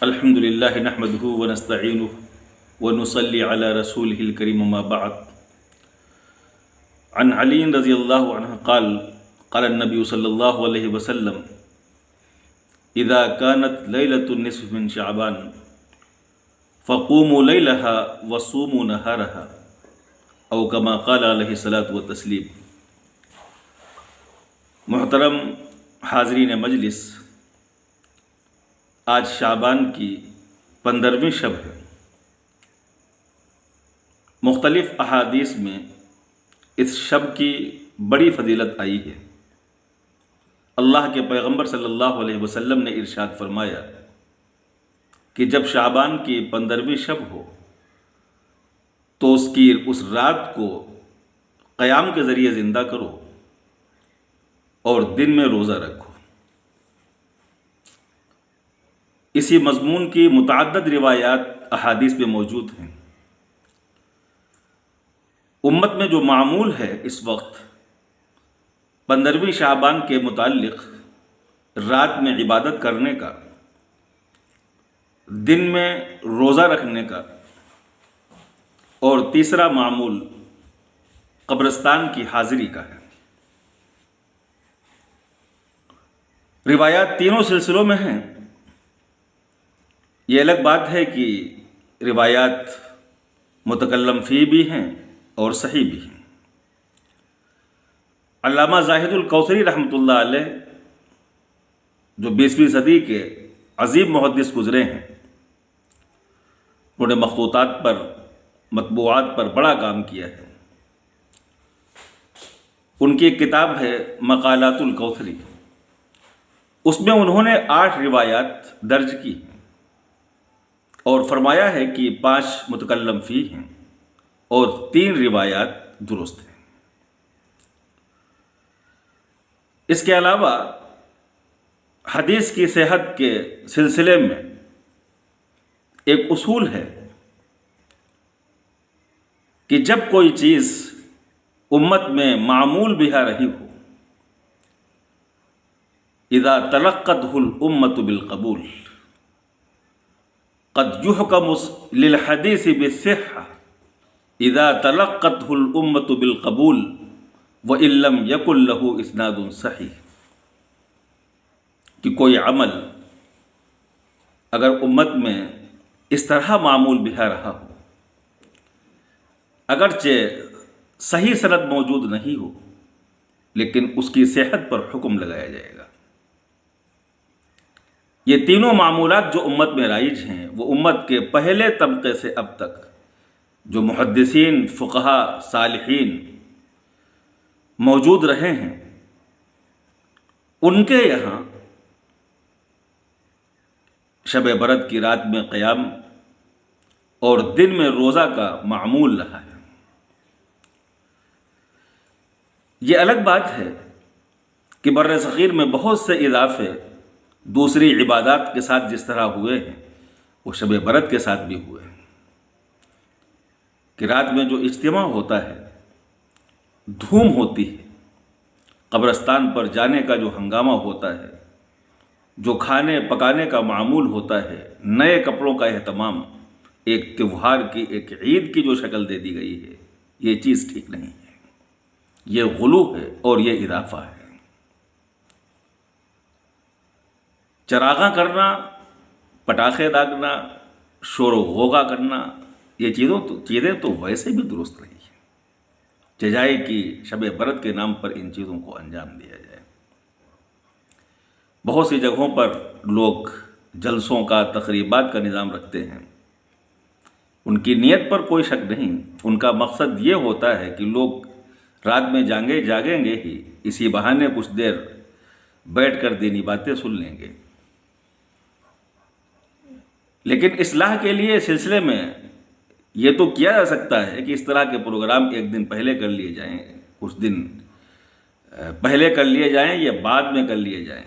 الحمد لله نحمده ونستعينه ونصلي على رسوله الكريم ما بعد. عن علي رضي الله عنه قال قال النبي صلى الله عليه وسلم إذا كانت ليلة النصف من شعبان فقوموا ليلها وصوموا نهارها أو كما قال عليه الصلاة والتسليم. محترم حاضرین مجلس، آج شعبان کی 15ویں شب ہے. مختلف احادیث میں اس شب کی بڑی فضیلت آئی ہے. اللہ کے پیغمبر صلی اللہ علیہ وسلم نے ارشاد فرمایا کہ جب شعبان کی 15ویں شب ہو تو اس رات کو قیام کے ذریعے زندہ کرو اور دن میں روزہ رکھو. اسی مضمون کی متعدد روایات احادیث میں موجود ہیں. امت میں جو معمول ہے اس وقت 15ویں شعبان کے متعلق رات میں عبادت کرنے کا، دن میں روزہ رکھنے کا، اور تیسرا معمول قبرستان کی حاضری کا ہے. روایات تینوں سلسلوں میں ہیں. یہ الگ بات ہے کہ روایات متکلم فی بھی ہیں اور صحیح بھی ہیں. علامہ زاہد الکوثری رحمۃ اللہ علیہ جو 20ویں صدی کے عظیم محدث گزرے ہیں، انہوں نے مخطوطات پر، مطبوعات پر بڑا کام کیا ہے. ان کی ایک کتاب ہے مقالات الکوثری، اس میں انہوں نے 8 روایات درج کی اور فرمایا ہے کہ 5 متکلم فی ہیں اور 3 روایات درست ہیں. اس کے علاوہ حدیث کی صحت کے سلسلے میں ایک اصول ہے کہ جب کوئی چیز امت میں معمول بہا رہی ہو، اذا تلقته الامة بالقبول قد يحكم للحديث بالصحة اذا تلقته الامة بالقبول وان لم يكن له اسناد صحیح. کہ کوئی عمل اگر امت میں اس طرح معمول بہا رہا ہو، اگرچہ صحیح سند موجود نہیں ہو، لیکن اس کی صحت پر حکم لگایا جائے گا. یہ تینوں معمولات جو امت میں رائج ہیں، وہ امت کے پہلے طبقے سے اب تک جو محدثین، فقہا، صالحین موجود رہے ہیں، ان کے یہاں شب برات کی رات میں قیام اور دن میں روزہ کا معمول رہا ہے. یہ الگ بات ہے کہ بر صغیر میں بہت سے اضافے دوسری عبادات کے ساتھ جس طرح ہوئے ہیں، وہ شب برات کے ساتھ بھی ہوئے ہیں. کہ رات میں جو اجتماع ہوتا ہے، دھوم ہوتی ہے، قبرستان پر جانے کا جو ہنگامہ ہوتا ہے، جو کھانے پکانے کا معمول ہوتا ہے، نئے کپڑوں کا اہتمام، ایک تہوار کی، ایک عید کی جو شکل دے دی گئی ہے، یہ چیز ٹھیک نہیں ہے. یہ غلو ہے اور یہ اضافہ ہے. چراغاں کرنا، پٹاخے داغنا، شور و غوغا کرنا، یہ چیزیں تو ویسے بھی درست نہیں ہیں. ججائے کہ شب برات کے نام پر ان چیزوں کو انجام دیا جائے. بہت سی جگہوں پر لوگ جلسوں کا، تقریبات کا نظام رکھتے ہیں. ان کی نیت پر کوئی شک نہیں. ان کا مقصد یہ ہوتا ہے کہ لوگ رات میں جاگیں گے ہی، اسی بہانے کچھ دیر بیٹھ کر دینی باتیں سن لیں گے. لیکن اصلاح کے لیے سلسلے میں یہ تو کیا جا سکتا ہے کہ اس طرح کے پروگرام ایک دن پہلے کر لیے جائیں، کچھ دن پہلے کر لیے جائیں یا بعد میں کر لیے جائیں.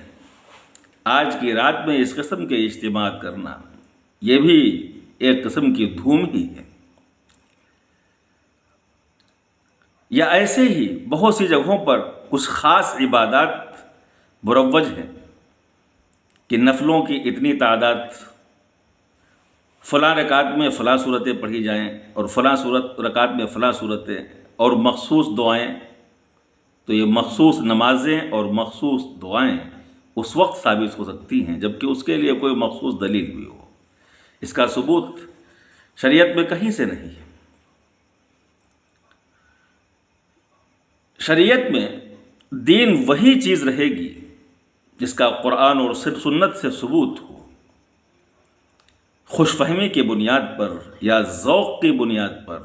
آج کی رات میں اس قسم کے اجتماعات کرنا، یہ بھی ایک قسم کی دھوم ہی ہے. یا ایسے ہی بہت سی جگہوں پر کچھ خاص عبادات مروج ہیں کہ نفلوں کی اتنی تعداد فلاں رکعت میں فلاں صورتیں پڑھی جائیں اور فلاں رکعت میں فلاں صورتیں اور مخصوص دعائیں، تو یہ مخصوص نمازیں اور مخصوص دعائیں اس وقت ثابت ہو سکتی ہیں جبکہ اس کے لیے کوئی مخصوص دلیل بھی ہو۔ اس کا ثبوت شریعت میں کہیں سے نہیں ہے۔ شریعت میں دین وہی چیز رہے گی جس کا قرآن اور سنت سے ثبوت ہو۔ خوش فہمی کی بنیاد پر یا ذوق کی بنیاد پر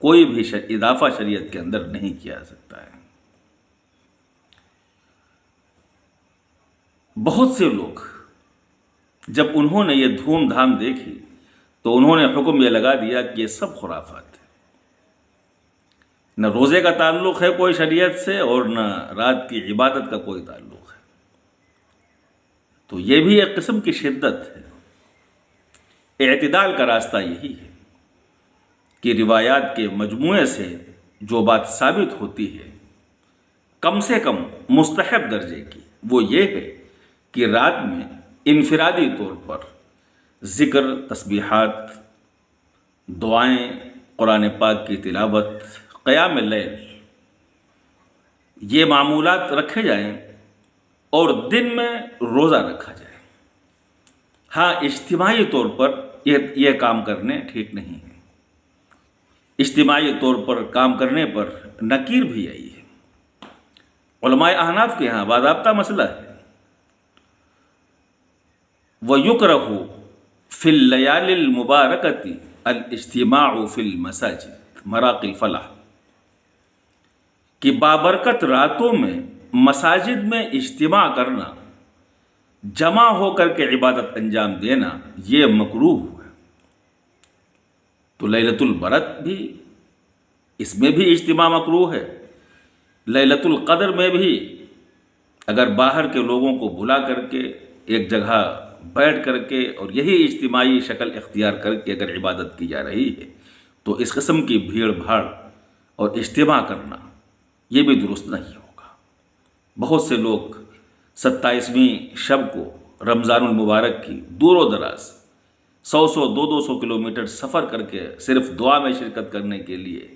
کوئی بھی اضافہ شریعت کے اندر نہیں کیا جا سکتا ہے۔ بہت سے لوگ جب انہوں نے یہ دھوم دھام دیکھی تو انہوں نے حکم یہ لگا دیا کہ یہ سب خرافات ہے، نہ روزے کا تعلق ہے کوئی شریعت سے اور نہ رات کی عبادت کا کوئی تعلق ہے۔ تو یہ بھی ایک قسم کی شدت ہے۔ اعتدال کا راستہ یہی ہے کہ روایات کے مجموعے سے جو بات ثابت ہوتی ہے کم سے کم مستحب درجے کی، وہ یہ ہے کہ رات میں انفرادی طور پر ذکر، تسبیحات، دعائیں، قرآن پاک کی تلاوت، قیام اللیل، یہ معمولات رکھے جائیں اور دن میں روزہ رکھا جائے۔ ہاں، اجتماعی طور پر یہ کام کرنے ٹھیک نہیں ہے۔ اجتماعی طور پر کام کرنے پر نکیر بھی آئی ہے۔ علماء احناف کے ہاں باضابطہ مسئلہ ہے، وَيُكْرَهُ فِي اللَّيَالِ الْمُبَارَكَةِ الْاجْتِمَاعُ فِي الْمَسَاجِدِ مَرَاقِ الْفَلَح، کہ بابرکت راتوں میں مساجد میں اجتماع کرنا، جمع ہو کر کے عبادت انجام دینا، یہ مکروہ ہے۔ تو لیلۃ البرت بھی، اس میں بھی اجتماع مکروہ ہے۔ لیلۃ القدر میں بھی اگر باہر کے لوگوں کو بلا کر کے ایک جگہ بیٹھ کر کے اور یہی اجتماعی شکل اختیار کر کے اگر عبادت کی جا رہی ہے تو اس قسم کی بھیڑ بھاڑ اور اجتماع کرنا یہ بھی درست نہیں ہوگا۔ بہت سے لوگ 27ویں شب کو رمضان المبارک کی دور و دراز 100-200 کلومیٹر سفر کر کے صرف دعا میں شرکت کرنے کے لیے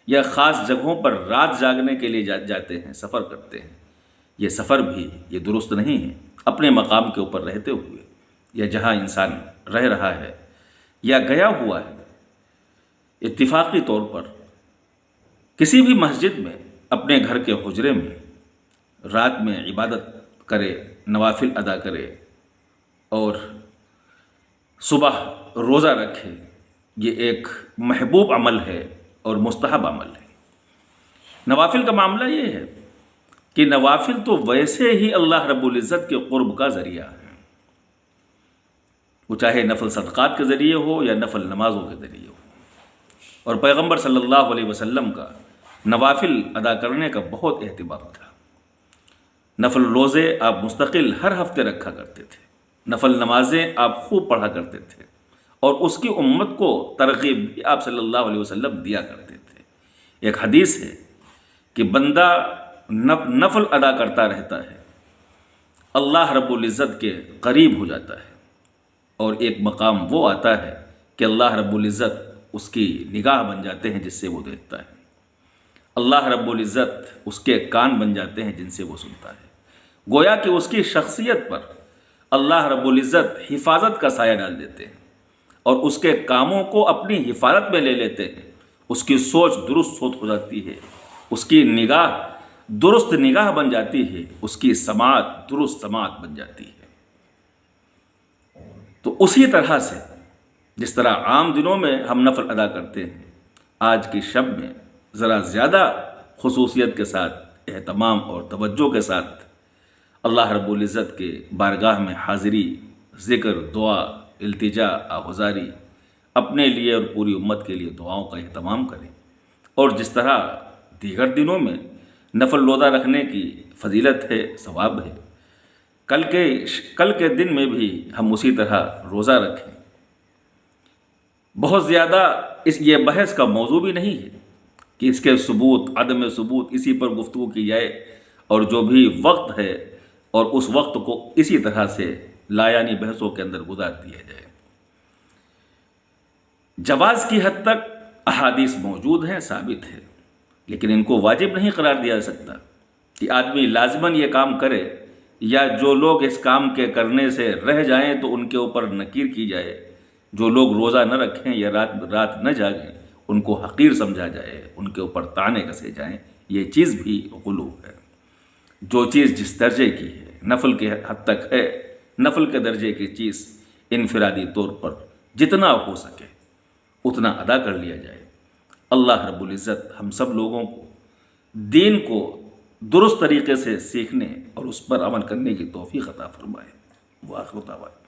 یا خاص جگہوں پر رات جاگنے کے لیے جاتے ہیں، سفر کرتے ہیں۔ یہ سفر بھی یہ درست نہیں ہے۔ اپنے مقام کے اوپر رہتے ہوئے یا جہاں انسان رہ رہا ہے یا گیا ہوا ہے، اتفاقی طور پر کسی بھی مسجد میں اپنے گھر کے حجرے میں رات میں عبادت کرے، نوافل ادا کرے اور صبح روزہ رکھے، یہ ایک محبوب عمل ہے اور مستحب عمل ہے۔ نوافل کا معاملہ یہ ہے کہ نوافل تو ویسے ہی اللہ رب العزت کے قرب کا ذریعہ ہے، وہ چاہے نفل صدقات کے ذریعے ہو یا نفل نمازوں کے ذریعے ہو۔ اور پیغمبر صلی اللہ علیہ وسلم کا نوافل ادا کرنے کا بہت اہتمام تھا۔ نفل روزے آپ مستقل ہر ہفتے رکھا کرتے تھے، نفل نمازیں آپ خوب پڑھا کرتے تھے، اور اس کی امت کو ترغیب بھی آپ صلی اللہ علیہ وسلم دیا کرتے تھے۔ ایک حدیث ہے کہ بندہ نفل ادا کرتا رہتا ہے، اللہ رب العزت کے قریب ہو جاتا ہے، اور ایک مقام وہ آتا ہے کہ اللہ رب العزت اس کی نگاہ بن جاتے ہیں جس سے وہ دیکھتا ہے، اللہ رب العزت اس کے کان بن جاتے ہیں جن سے وہ سنتا ہے۔ گویا کہ اس کی شخصیت پر اللہ رب العزت حفاظت کا سایہ ڈال دیتے ہیں اور اس کے کاموں کو اپنی حفاظت میں لے لیتے ہیں۔ اس کی سوچ درست سوچ ہو جاتی ہے، اس کی نگاہ درست نگاہ بن جاتی ہے، اس کی سماعت درست سماعت بن جاتی ہے۔ تو اسی طرح سے جس طرح عام دنوں میں ہم نفل ادا کرتے ہیں، آج کی شب میں ذرا زیادہ خصوصیت کے ساتھ، اہتمام اور توجہ کے ساتھ اللہ رب العزت کے بارگاہ میں حاضری، ذکر، دعا، التجا، آہوزاری، اپنے لیے اور پوری امت کے لیے دعاؤں کا اہتمام کریں۔ اور جس طرح دیگر دنوں میں نفل روزہ رکھنے کی فضیلت ہے، ثواب ہے، کل کے دن میں بھی ہم اسی طرح روزہ رکھیں۔ بہت زیادہ یہ بحث کا موضوع بھی نہیں ہے کہ اس کے ثبوت، عدم ثبوت، اسی پر گفتگو کی جائے، اور جو بھی وقت ہے اور اس وقت کو اسی طرح سے لایعنی بحثوں کے اندر گزار دیا جائے۔ جواز کی حد تک احادیث موجود ہیں، ثابت ہے، لیکن ان کو واجب نہیں قرار دیا جا سکتا کہ آدمی لازماً یہ کام کرے، یا جو لوگ اس کام کے کرنے سے رہ جائیں تو ان کے اوپر نکیر کی جائے، جو لوگ روزہ نہ رکھیں یا رات نہ جاگیں ان کو حقیر سمجھا جائے، ان کے اوپر طعنے کسے جائیں۔ یہ چیز بھی غلو ہے۔ جو چیز جس درجے کی ہے، نفل کے حد تک ہے، نفل کے درجے کی چیز انفرادی طور پر جتنا ہو سکے اتنا ادا کر لیا جائے۔ اللہ رب العزت ہم سب لوگوں کو دین کو درست طریقے سے سیکھنے اور اس پر عمل کرنے کی توفیق عطا فرمائے۔ وآخر دعوانا